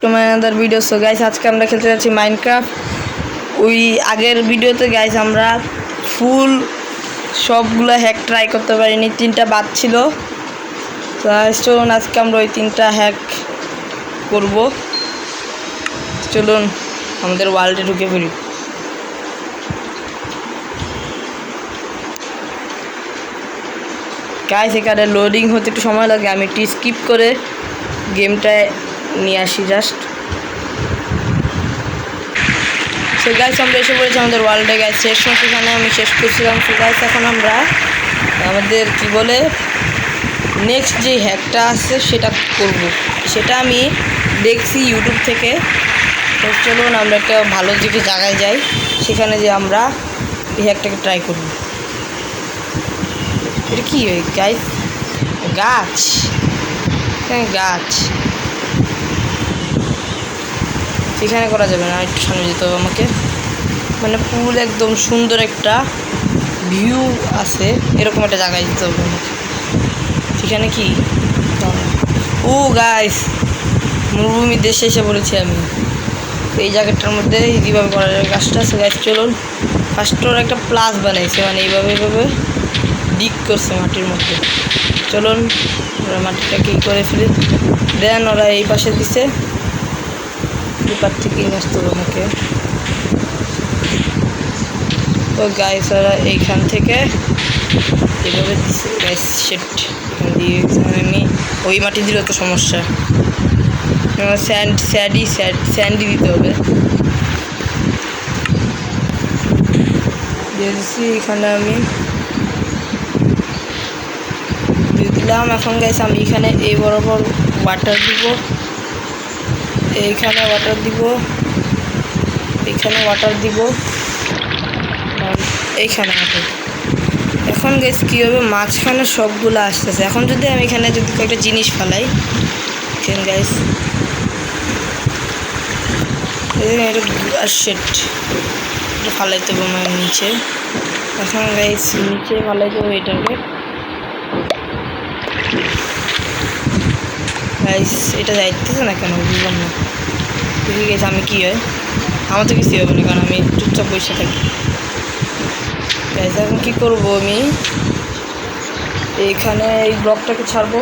to my another video. So guys, আজকে আমরা খেলতে যাচ্ছি মাইনক্রাফট। ওই আগের ভিডিওতে গাইস আমরা ফুল সবগুলো হ্যাক ট্রাই করতে পারিনি, 3টা বাদ ছিল। তো চলুন আজকে আমরা ওই 3টা হ্যাক করব। চলুন আমাদের ওয়ার্ল্ডে ঢুকে পড়ি। গাইস এখানে লোডিং হতে একটু সময় লাগে, আমি একটু স্কিপ করে গেমটা নিয়ে আসি জাস্ট। সো গাইস আমরা এসে পড়েছি আমাদের ওয়ার্ল্ডে। গাইস শেষ মাস এখানে আমি শেষ করছিলাম। সো গাইস এখন আমরা আমাদের কি বলে নেক্সট যে হ্যাকটা আছে সেটা করব, সেটা আমি দেখছি ইউটিউব থেকে। তো চলুন আমরা একটা ভালো দিকে জায়গায় যাই, সেখানে যে আমরা এই হ্যাকটাকে ট্রাই করব। এটা কি হয় গাইস? গাছ, হ্যাঁ গাছ এখানে করা যাবে না, একটু সামনে যেতে হবে আমাকে। মানে পুল একদম সুন্দর একটা ভিউ আছে এরকম একটা জায়গায় যেতে হবে আমাকে। সেখানে কি ও গাইস মরুভূমি দেশে এসে পড়েছি আমি। এই জায়গাটার মধ্যে কীভাবে করা যায় গাছটা। সে গাছ চলুন ফার্স্ট ওর একটা প্লাস বানাইছে, মানে এইভাবে ডিগ করছে মাটির মধ্যে। চলুন ওরা মাটিটাকে ই করে ফেলি, দেন ওরা এই পাশে দিছে, দুপার থেকে আসতে হবে আমাকে। তো গাইস ওরা এইখান থেকে এইভাবে দিছে গাইস, সেট এখান দিয়ে আমি ওই মাটি দিলে তো সমস্যা, স্যান্ডই দিতে হবে। দিয়ে দিচ্ছি এখানে আমি দিয়ে দিলাম। এখন গাইস আমি এখানে এই বরাবর ওয়াটার দিব, এইখানে ওয়াটার দিব, এইখানে ওয়াটার দিব, এইখানে ওয়াটার। এখন গাইস কী হবে, মাঝখানে সবগুলো আসতেছে। এখন যদি আমি এখানে যদি কয়েকটা জিনিস ফেলাই, দেখেন গাইস এটা সেট এটা ফালাইতে হবে আমার নিচে। এখন গাইস নিচে ফালাইতে হবে এটাকে। গাইস এটা যাইতেছে না কেন বুঝলাম না। দেখি গাইস আমি কী হয়, আমার তো কিছুই হবে না কারণ আমি চুপচাপ বসে থাকি। গাইস এখন কী করবো, আমি এইখানে এই ব্লকটাকে ছাড়বো,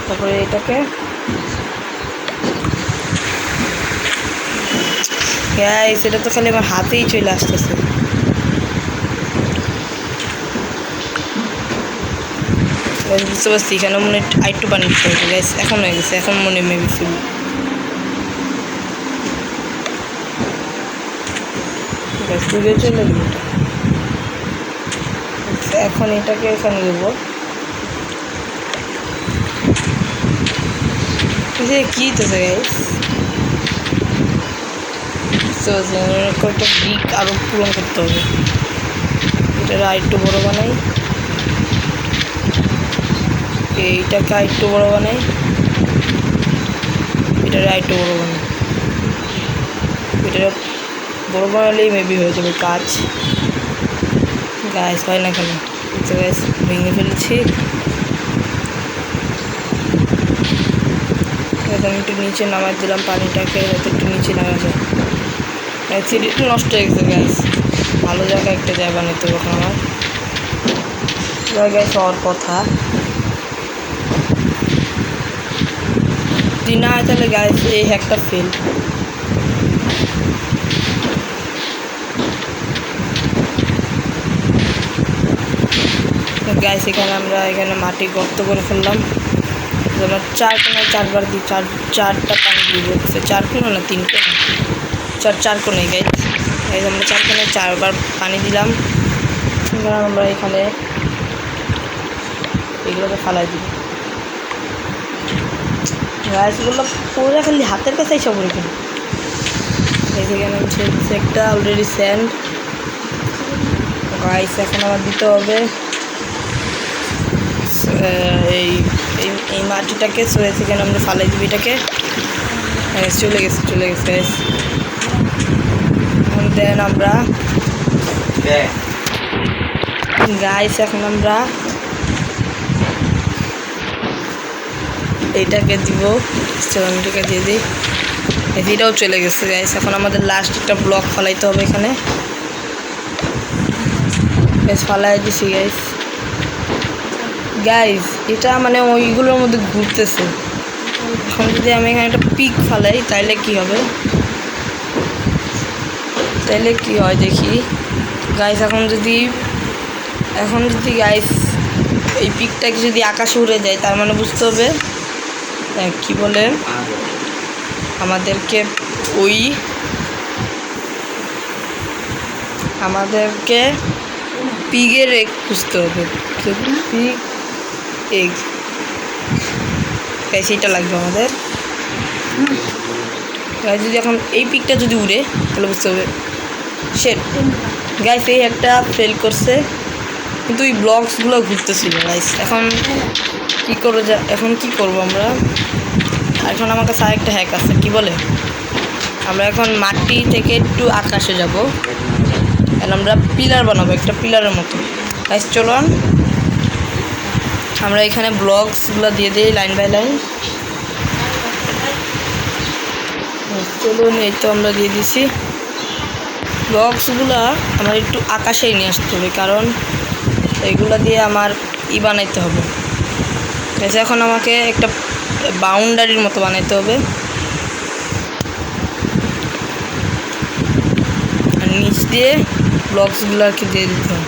তারপরে এটাকে গাইস এটা তো খালি আমার হাতেই চলে আসতেছে। বুঝতে পারছি এখানে মনে হয় আরেকটু পানি দিতে হবে গাইস। এখন হয়ে গেছে, এখন মনে মেবি ফুল। ডুবে চলে গেল। এখন এটাকে এখানে দেবো। কী তো গাইস কয়েকটা ব্রিক আরও পূরণ করতে হবে। এটা আরেকটু বড় বানাই, এইটাকে আরেকটু বড় বানাই, এটার আরেকটু বড় বানাই। এটা বড় বানালেই মেবি হয়ে যাবে কাজ। গাছ হয় না কেন, গাছ ভেঙে ফেলেছি। এখন একটু নিচে নামাই দিলাম পানিটাকে, যাতে একটু নিচে নামা যায়। একটু নষ্ট হয়ে গেছে গ্যাস, ভালো জায়গায় একটা জায়গা বানাতে হবে আমার জায়গায় হওয়ার কথা। যদি না হয় তাহলে গ্যাস এই হ্যাকটা ফেল। গ্যাস এখানে আমরা এখানে মাটি গর্ত করে ফেললাম। আমরা 4 কোণায় 4বার দিই, চারটা পানি দিব। 4 কোণা না 3 কোণা, 4 কোণায় গাইস। আমরা 4 কোণায় 4বার পানি দিলাম। আমরা এখানে এগুলোকে ফালাই দিব। গাছগুলো পুরো খালি হাতের কাছে সব রেখে এখানে একটা অলরেডি স্যান্ড। গাইস এখন আমার দিতে হবে এই মাটিটাকে। সেখানে আমরা ফালাই দিব এটাকে। চলে গেছে দেন আমরা গাইস এখন আমরা এইটাকে দিব, এটাকে দিয়ে দিই। এটাও চলে গেছে গাইস। এখন আমাদের লাস্ট একটা ব্লক ফালাইতে হবে এখানে। গাইস ফালাই দিছি গাইস। গাইস এটা মানে ওইগুলোর মধ্যে ঘুরতেছে। এখন যদি আমি এখানে একটা পিক ফালাই তাইলে কি হবে, তাইলে কি হয় দেখি গাইস। এখন যদি গাইস এই পিকটাকে যদি আকাশে উড়ে যায় তার মানে বুঝতে হবে কি বলে আমাদেরকে পিগের এগ খুঁজতে হবে। পিগ এগ গাইস এটা লাগবে আমাদের। গাইস যদি এখন এই পিকটা যদি উড়ে তাহলে বুঝতে হবে শেট। গাইস এই একটা ফেল করছে কিন্তু এই ব্লকসগুলো ঘুরতেছিল গাইস। এখন কি করব আমরা? এখন আমার কাছে আরেকটা হ্যাক আছে। কি বলে, আমরা এখন মাটি থেকে একটু আকাশে যাব, আমরা পিলার বানাবো একটা পিলারের মতো। গাইস চলুন আমরা এখানে ব্লকসগুলো দিয়ে দিই লাইন বাই লাইন। চলুন এই তো আমরা দিয়ে দিছি। ব্লকসগুলো আমার একটু আকাশেই নিয়ে আসতে হবে, কারণ এইগুলো দিয়ে আমার বানাইতে হবে। এখন আমাকে একটা বাউন্ডারির মতো বানাইতে হবে, আর নিচ দিয়ে ব্লকসগুলো আর কি দিয়ে দিতে হবে।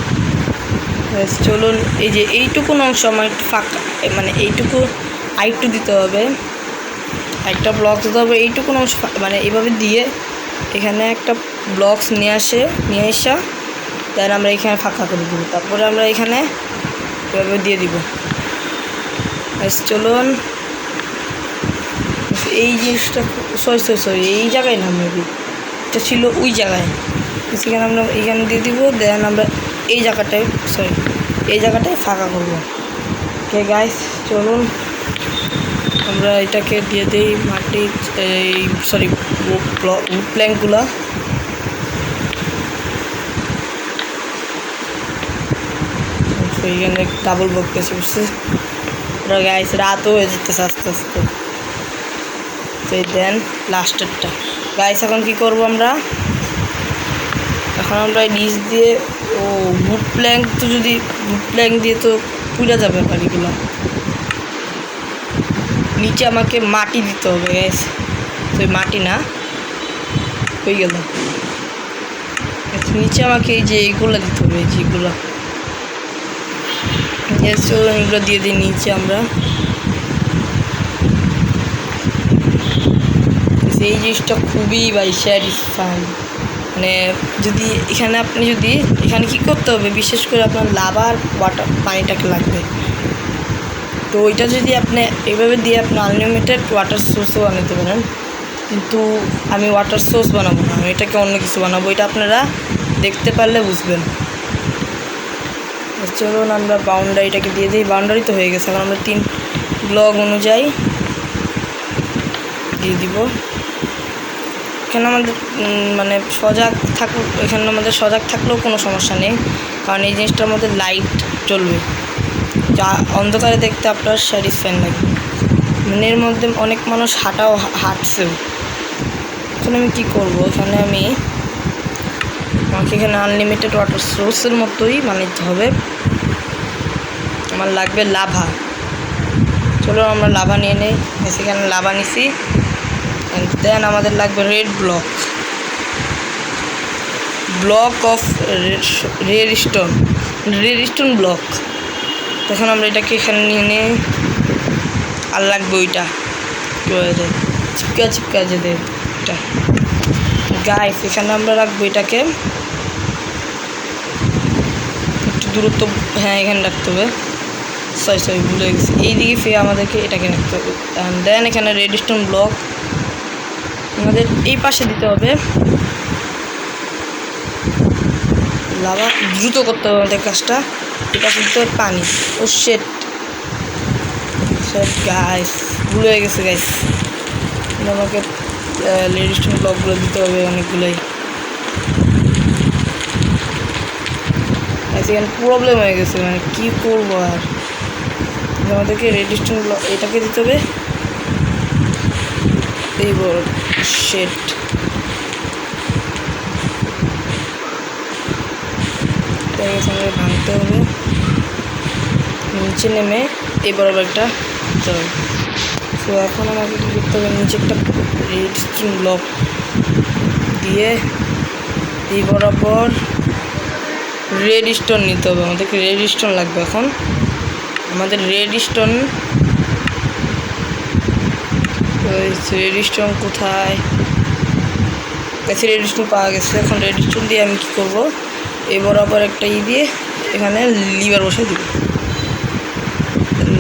চলুন এই যে এইটুকুন অংশ আমার একটু ফাঁকা, মানে এইটুকু আরেকটু দিতে হবে, একটা ব্লকস দিতে হবে এইটুকুন অংশ, মানে এইভাবে দিয়ে এখানে একটা ব্লকস নিয়ে আসা দেন আমরা এখানে ফাঁকা করে দেবো। তারপরে আমরা এখানে এভাবে দিয়ে দিব। চলুন এই জিনিসটা সরি এই জায়গায় না, মেবি এটা ছিল ওই জায়গায়, সেখানে আমরা এইখানে দিয়ে দিব। দেন আমরা এই জায়গাটায় ফাঁকা করবো। ওকে গাইস চলুন আমরা এটাকে দিয়ে দিই মাটি উড প্ল্যাঙ্কগুলো। এইখানে ডাবল ব্লক পেয়েছে বুঝছে গাইস। রাতও হয়ে যেতেছে আস্তে আস্তে। তো দেন লাস্টেরটা গাইস এখন কি করব আমরা? এখন আমরা নিচ দিয়ে উড প্ল্যাঙ্ক দিয়ে তো পুড়ে যাবে বাড়িগুলো। নিচে আমাকে মাটি দিতে হবে গাইস। তো মাটি না হয়ে গেল, নিচে আমাকে এই যে এইগুলো দিতে হবে, যেগুলো এগুলো দিয়ে দিই নিচে আমরা। এই জিনিসটা খুবই স্যাটিসফাইং। মানে যদি এখানে কি করতে হবে, বিশেষ করে আপনার লাভার পানিটাকে লাগবে। তো ওইটা যদি আপনি এইভাবে দিয়ে আপনি আনলিমিটেড ওয়াটার সোর্সও বানাতে পারেন, কিন্তু আমি ওয়াটার সোর্স বানাবো না, আমি এটাকে অন্য কিছু বানাবো। এটা আপনারা দেখতে পারলে বুঝবেন। চলুন আমরা বাউন্ডারিটাকে দিয়ে দিই। বাউন্ডারি তো হয়ে গেছে, এখন আমরা 3 ব্লক অনুযায়ী দিয়ে দিব। এখানে আমাদের মানে সজাগ থাকলেও কোনো সমস্যা নেই, কারণ এই জিনিসটার মধ্যে লাইট জ্বলবে, যা অন্ধকারে দেখতে আপনার স্যাটিসফাইং লাগবে। মানে এর মধ্যে অনেক মানুষ হাঁটছেও। এখন আমি কী করবো, আমাকে এখানে আনলিমিটেড ওয়াটার সোর্সের মতোই বানাতে হবে। আমার লাগবে লাভা। চলো আমরা লাভা নিয়ে নেই। সেখানে লাভা নিছি। দেন আমাদের লাগবে red block of red stone block. তখন আমরা এটাকে এখানে নিয়ে নিই। আর লাগবে ওইটা কী বলে যায়, চিপকা যে দেয় এটা গাইস। এখানে আমরা রাখবো এটাকে একটু দূরত্ব, হ্যাঁ এখানে রাখতে হবে। সরি ভুলে গেছি। এইদিকে ফিরে আমাদেরকে এটাকে রাখতে হবে। দেন এখানে রেড স্টোন ব্লক আমাদের এই পাশে দিতে হবে। লাভা দ্রুত করতে হবে আমাদের কাজটা। এটা দিতে হবে পানি। ও শেট গাইস, ভুল হয়ে গেছে গাইস। আমাকে রেড স্টোন ব্লকগুলো দিতে হবে অনেকগুলোই। এখানে প্রবলেম হয়ে গেছে, মানে কী করবো আর। আমাদেরকে রেড স্টোন ব্লক এটাকে দিতে হবে। এই বড় শেড ভাঙতে হবে, নিচে নেমে এই বরাবর একটা জল। তো এখন আমাকে কী করতে হবে, নিচে একটা রেডস্টোন ব্লক দিয়ে এই বরাবর রেড স্টোন নিতে হবে। আমাদেরকে রেড স্টোন লাগবে। এখন আমাদের রেড স্টোন কোথায় গেছে? রেড স্টোন পাওয়া গেছে। এখন রেড স্টোন দিয়ে আমি কী করবো, এই বরাবর একটা দিয়ে এখানে লিভার বসে দিব।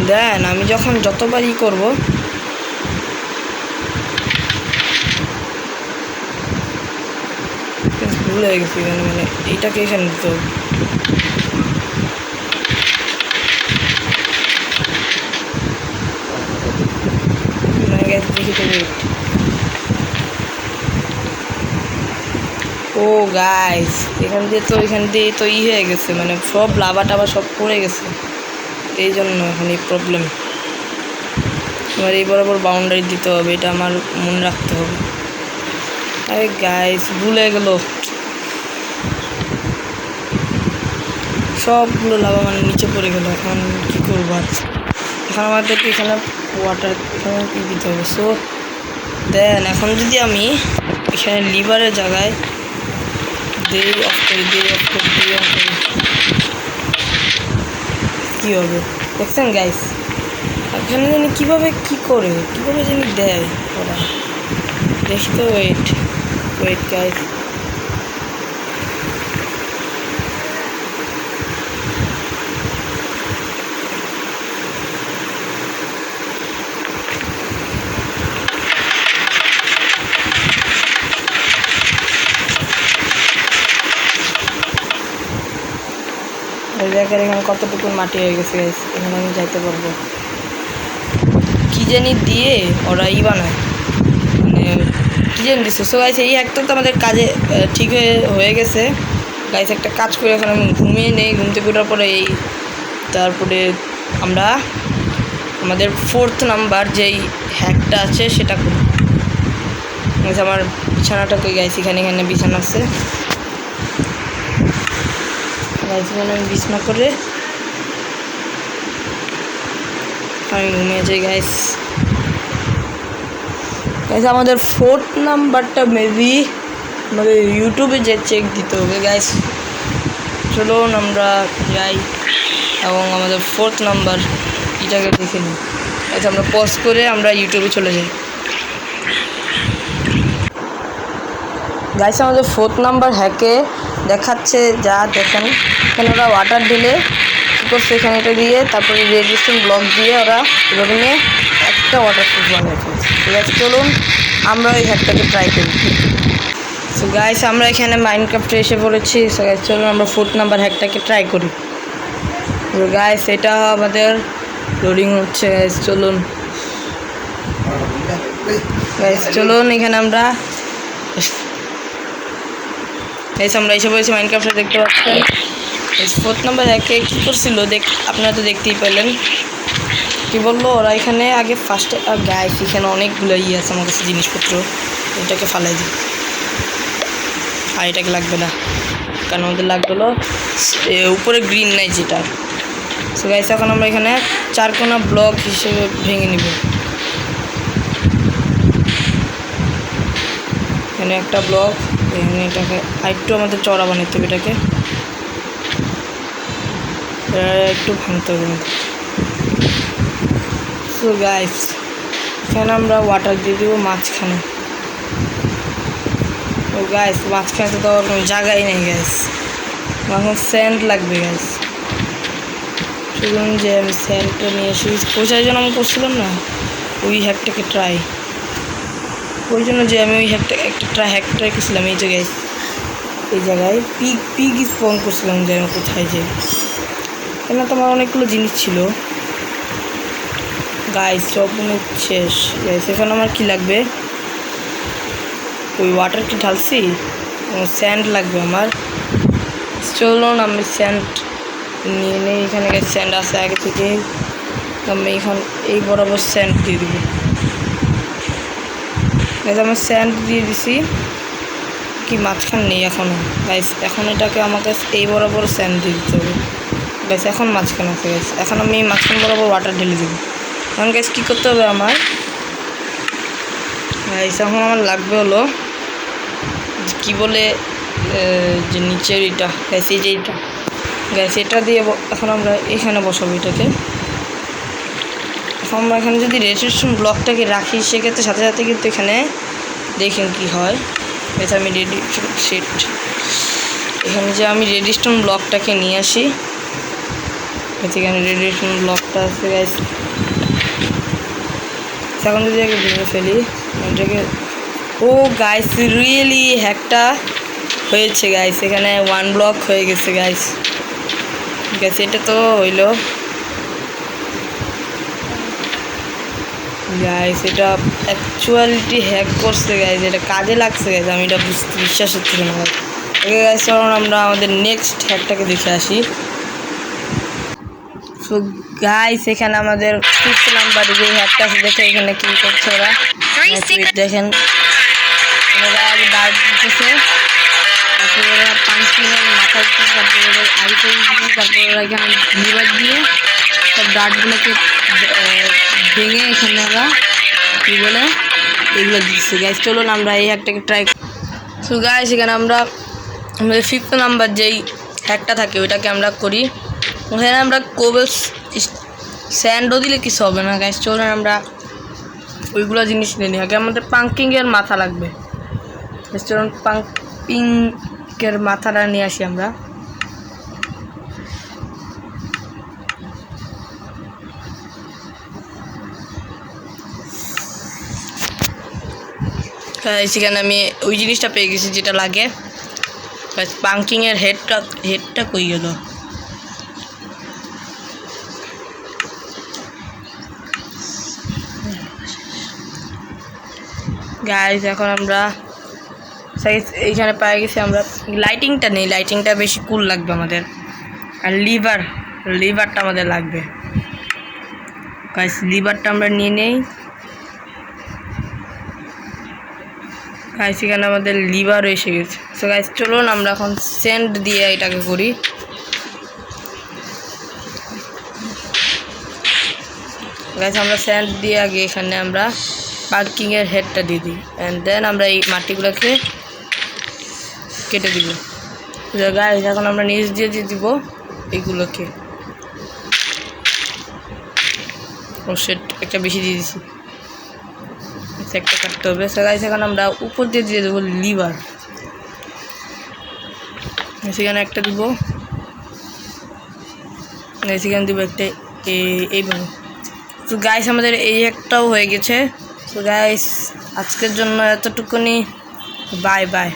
দেন আমি যখন যতবার করবো ভুল হয়ে গেছি এখানে, মানে এইটাকে এখানে দিতে হবে। ও গাইস, এখান দিয়ে তো হয়ে গেছে, মানে সব লাভা টাভা সব পড়ে গেছে। এই জন্য এখন এই প্রবলেম। আমার এই বরাবর বাউন্ডারি দিতে হবে, এটা আমার মনে রাখতে হবে। আরে গাইস ভুলে গেল, সবগুলো লাভা মানে নিচে পড়ে গেল। এখন কী করবো আর? এখন আমাদেরকে এখানে ওয়াটার এখানে কী দিতে হবে। সো দেন এখন যদি আমি এখানে লিভারের জায়গায় অফ করি কী হবে দেখছেন গাইস? এখানে জানি কীভাবে জানি দেয় ওরা, দেখি তো। ওয়েট গাইস, এখানে কতটুকু মাটি হয়ে গেছে গাইস। এখানে আমি যাইতে পারবো কি জানি দিয়ে ওরা বানায়, মানে কি জানি দিচ্ছে। সো গাইস এই একটা তো আমাদের কাজে ঠিক হয়ে গেছে গাইস। একটা কাজ করে এখন আমি ঘুমিয়ে নেই। ঘুম থেকে ওঠার পরে তারপরে আমরা আমাদের 4th নাম্বার যেই হ্যাকটা আছে সেটা করি। আমার বিছানাটা কই গাইস? এখানে বিছানা আছে গাইস। এখানে আমি বিছানা করে আমি ঘুমিয়ে যাই গাইস। আমাদের 4th নাম্বারটা মেবি আমাদের ইউটিউবে যে চেক দিতে হবে গাইস। চলুন আমরা যাই এবং আমাদের 4th নাম্বার এটাকে দেখে নিই। আচ্ছা আমরা পজ করে আমরা ইউটিউবে চলে যাই গাইস। আমাদের 4th নাম্বার হ্যাকে দেখাচ্ছে যা দেখেন, এখানে ওরা ওয়াটার ঢেলে কী করছে, এখানে এটা দিয়ে তারপরে রেডিস্টোন ব্লক দিয়ে ওরা এভাবে নিয়ে একটা ওয়াটার প্রুফ বানিয়ে ফেলছে। ঠিক আছে, চলুন আমরা ওই হ্যাকটাকে ট্রাই করি। সো গাইস আমরা এখানে মাইনক্রাফটে এসে পড়েছি। সো গাইস চলুন আমরা 4th নাম্বার হ্যাকটাকে ট্রাই করি। তো গাইস এটা আমাদের লোডিং হচ্ছে গাইস। চলুন এখানে আমরা এসে পড়েছি মাইনক্রাফটে। দেখতে পাচ্ছেন 4th নাম্বার হ্যাকে কী করছিল আপনারা তো দেখতেই পেলেন। কী বললো ওরা এখানে আগে ফার্স্টে গাইস এখানে অনেকগুলো আছে আমার কাছে জিনিসপত্র। এটাকে ফালাই দিই, আর এটাকে লাগবে না, কারণ আমাদের লাগবে হলো উপরে গ্রিন নাই যেটা। সো গাইস এখন আমরা এখানে 4 কোনা ব্লক হিসেবে ভেঙে নিব। এখানে একটা ব্লক, এখানে এটাকে আরেকটু আমাদের চড়া বানাতে হবে, এটাকে একটু ভাঙতে হবে। সো গাইস এখানে আমরা ওয়াটার দিয়ে দেবো মাঝখানে। ও গাইস মাঝখানে তো দেওয়ার কোনো জায়গাই নেই গাইস, এখন স্যান্ড লাগবে গাইস। চলুন যে আমি স্যান্ডটা নিয়ে এসে পৌঁছার জন্য আমি করছিলাম না ওই হ্যাকটাকে ট্রাই, ওই জন্য যে আমি ওই হ্যাক ট্রাই করছিলাম। এই যে গাইস এই জায়গায় পিগ স্পন করছিলাম যে আমি কোথায় যাই। এখানে তো আমার অনেকগুলো জিনিস ছিল গাইস, সব মনে শেষ গাইস। এখানে আমার কি লাগবে, ওই ওয়াটারটি ঢালছি, স্যান্ড লাগবে আমার। চলুন আমি স্যান্ড নিয়ে নেই। এখানে স্যান্ড আছে আগে থেকে, আমি এখন এই বরাবর স্যান্ড দিয়ে দেবো। গাইস আমি স্যান্ড দিয়ে দিছি, কি মাঝখান নেই এখনও গাইস। এখন এটাকে আমাকে এই বরাবর স্যান্ড দিয়ে দিতে হবে গাইস। এখন মাঝখান আছে গাইস, এখন আমি মাঝখান বরাবর ওয়াটার ঢেলে দেবো। এখন গাইস কী করতে হবে আমার গাইস, এখন আমার লাগবে হলো কি বলে যে নিচের এটা গাইস, এই যে এটা গাইস, এটা দিয়ে এখন আমরা এখানে বসাবো এটাকে। এখন আমরা এখানে যদি রেজিস্ট্রেশন ব্লকটাকে রাখি সেক্ষেত্রে সাথে সাথে কিন্তু এখানে দেখেন কি হয় গাইস। আমি এখানে যে আমি রেডিস্টোন ব্লকটাকে নিয়ে আসি, এখানে রেডিস্টোন ব্লকটা আছে গাইস। এখন যদি আগে ভেঙে ফেলি এটাকে, ও গাইস রিয়েলি হ্যাকটা হয়েছে গাইস, এখানে 1 ব্লক হয়ে গেছে গাইস। ঠিক আছে, এটা তো হইলো গাইস, এটা অ্যাকচুয়ালিটি হ্যাক করছে গাইস, এটা কাজে লাগছে গাইস। আমি এটা বিশ্বাস হচ্ছে না গাইস। ওকে গাইস, চলুন আমরা আমাদের নেক্সট হ্যাকটাকে দেখে আসি। সো গাইস এখানে আমাদের 5th নাম্বারে যে হ্যাকটা আছে, দেখে এখানে কি করছে ওরা দেখেন। ওরা আগে ডার্ট দিতেছে, তারপরে ওরা পাঞ্চিংয়ের মাথা দিতেছে, তারপরে ওরা আইতে দিতেছে, তারপরে ওরা এখানে লিভার দিয়ে সব ডার্টগুলোকে ভেঙে এখানে ওরা কী বলে এগুলো দিচ্ছে গাইস। চলুন আমরা এই হ্যাকটাকে ট্রাই করি। সো গাইস এখানে আমরা আমাদের 5th নাম্বার যেই হ্যাকটা থাকে ওইটাকে আমরা করি। ওখানে আমরা কোবেলস স্যান্ডও দিলে কিছু হবে না গাইস। চলুন আমরা ওইগুলো জিনিস নিয়ে নিই। আগে আমাদের পাঙ্কিংয়ের মাথা লাগবে। চলুন পাঙ্কিংয়ের মাথাটা নিয়ে আসি আমরা। সেখানে আমি ওই জিনিসটা পেয়ে গেছি যেটা লাগে। পাঙ্কিংয়ের হেডটা কই গেল? গাইস এখন আমরা এইখানে পেয়ে গেছি আমরা। লাইটিংটা নেই, লাইটিংটা বেশি কুল লাগবে আমাদের। আর লিভারটা আমাদের লাগবে গাইস। লিভারটা আমরা নিয়ে নেই গাইস, এখানে আমাদের লিভার এসে গেছে। সো গাইস চলুন আমরা এখন সেন্ড দিয়ে এটাকে করি। গাইস আমরা সেন্ড দিয়ে আগে এখানে আমরা পার্কিংয়ের হেডটা দিয়ে দিই, অ্যান্ড দেন আমরা এই মাটিগুলোকে কেটে দিব। গাইস এখন আমরা নিচ দিয়ে দিব এইগুলোকে। ও সেট একটা বেশি দিয়ে দিছি, একটা কাটতে হবে। সো গাইস এখন আমরা উপর দিয়ে দিয়ে দেবো লিভার। সেখানে একটা দিব, সেখানে দিব একটা এইভাবে। তো গাইস আমাদের এই একটাও হয়ে গেছে। তো গাইস আজকের জন্য এতটুকুনি, বাই বাই।